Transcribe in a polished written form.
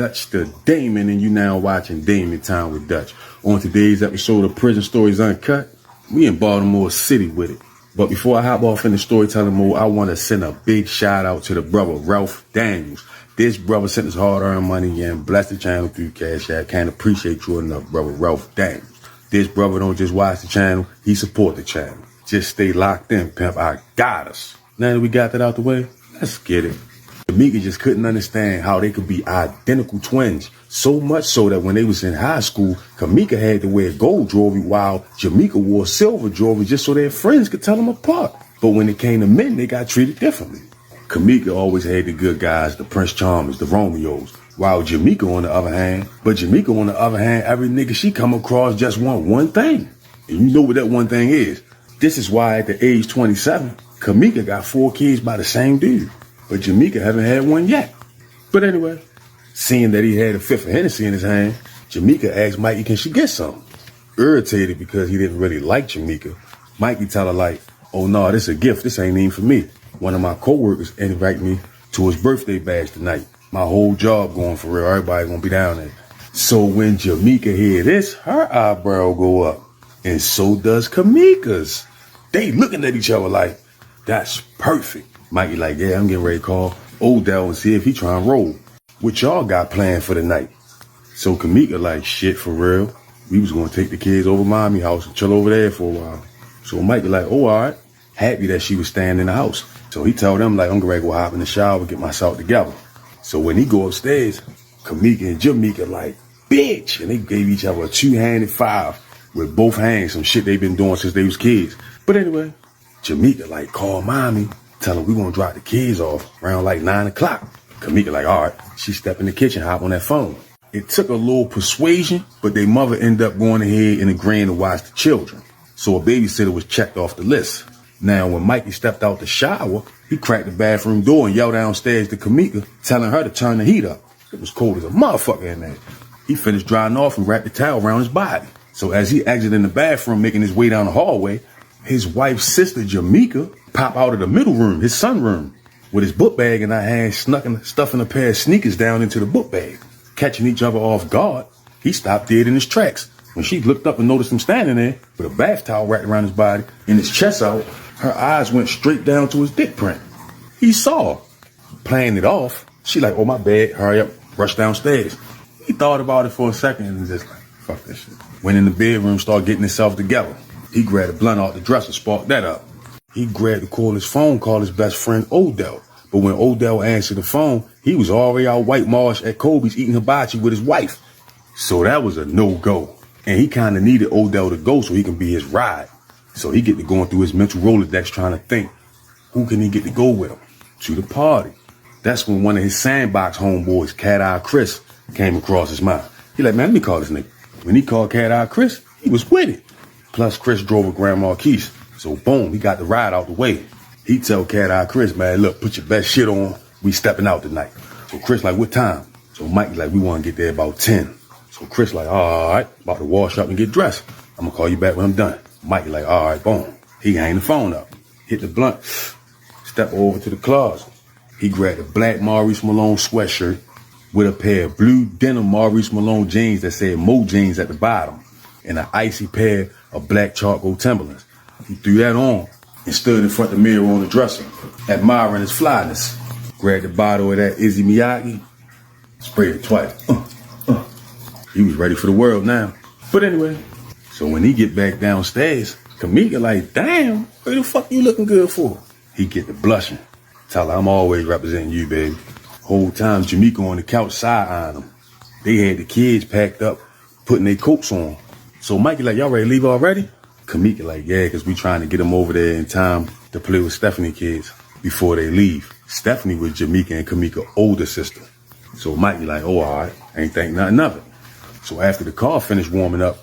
Dutch the Damon, and you now watching Damon Time with Dutch. On today's episode of Prison Stories Uncut, we in Baltimore City with it. But before I hop off in the storytelling mode, I want to send a big shout out to the brother Ralph Daniels. This brother sent his hard-earned money and blessed the channel through Cash App. Can't appreciate you enough, brother Ralph Daniels. This brother don't just watch the channel, he support the channel. Just stay locked in, pimp. I got us. Now that we got that out the way, let's get it. Jamaica just couldn't understand how they could be identical twins. So much so that when they was in high school, Kamika had to wear gold jewelry while Jamaica wore silver jewelry just so their friends could tell them apart. But when it came to men, they got treated differently. Kamika always had the good guys, the Prince Charmers, the Romeos, while Jamaica on the other hand, every nigga she come across just want one thing. And you know what that one thing is. This is why at the age 27, Kamika got 4 kids by the same dude. But Jamaica haven't had one yet. But anyway, seeing that he had a fifth of Hennessy in his hand, Jamaica asked Mikey, can she get some? Irritated because he didn't really like Jamaica, Mikey tell her like, oh no, this a gift, this ain't even for me. One of my co-workers invited me to his birthday bash tonight. My whole job going for real, everybody gonna be down there. So when Jamaica hear this, her eyebrow go up. And so does Kamika's. They looking at each other like, that's perfect. Mikey like, yeah, I'm getting ready to call Odell and see if he trying to roll. What y'all got planned for the night? So Kamika like, shit, for real. We was going to take the kids over Mommy house and chill over there for a while. So Mikey like, oh, all right. Happy that she was staying in the house. So he told them like, I'm going to go hop in the shower and get myself together. So when he go upstairs, Kamika and Jamaica like, bitch. And they gave each other a 2-handed 5 with both hands, some shit they been doing since they was kids. But anyway, Jamaica like, call Mommy. Tell her we gonna drop the kids off around like 9 o'clock. Kamika like, all right. She step in the kitchen, hop on that phone. It took a little persuasion, but their mother ended up going ahead and agreeing to watch the children. So a babysitter was checked off the list. Now, when Mikey stepped out the shower, he cracked the bathroom door and yelled downstairs to Kamika, telling her to turn the heat up. It was cold as a motherfucker in there. He finished drying off and wrapped the towel around his body. So as he exited in the bathroom, making his way down the hallway, his wife's sister, Jamaica, popped out of the middle room, his sunroom, with his book bag in her hand, stuffing a pair of sneakers down into the book bag. Catching each other off guard, he stopped dead in his tracks. When she looked up and noticed him standing there with a bath towel wrapped around his body and his chest out, her eyes went straight down to his dick print. He saw her. Playing it off, she like, oh, my bad, hurry up, rush downstairs. He thought about it for a second and just like, fuck this shit. Went in the bedroom, started getting himself together. He grabbed a blunt off the dresser, sparked that up. He grabbed the cordless phone, called his best friend Odell. But when Odell answered the phone, he was already out White Marsh at Kobe's eating hibachi with his wife. So that was a no-go. And he kind of needed Odell to go so he can be his ride. So he get to going through his mental Rolodex trying to think, who can he get to go with him? To the party. That's when one of his sandbox homeboys, Cat Eye Chris, came across his mind. He like, man, let me call this nigga. When he called Cat Eye Chris, he was with it. Plus, Chris drove with Grandma Keith. So, boom, he got the ride out the way. He tell Cat Eye Chris, man, look, put your best shit on. We stepping out tonight. So, Chris like, what time? So, Mike like, we want to get there about 10. So, Chris like, all right, about to wash up and get dressed. I'm going to call you back when I'm done. Mike like, all right, boom. He hang the phone up. Hit the blunt. Step over to the closet. He grabbed a black Maurice Malone sweatshirt with a pair of blue denim Maurice Malone jeans that said Mo jeans at the bottom and an icy pair of black charcoal Timberlands. He threw that on and stood in front of the mirror on the dresser, admiring his flyness. Grabbed the bottle of that Izzy Miyagi, sprayed it twice. He was ready for the world now. But anyway, so when he get back downstairs, Kamika like, damn, what the fuck you looking good for? He get to blushing. Tell her, I'm always representing you, baby. Whole time Jamaica on the couch side-eyeing him. They had the kids packed up, putting their coats on. So Mikey like, y'all ready to leave already? Kamika like, yeah, because we trying to get them over there in time to play with Stephanie kids before they leave. Stephanie was Jamaica and Kamika's older sister. So Mikey like, oh, all right, ain't think nothing of it. So after the car finished warming up,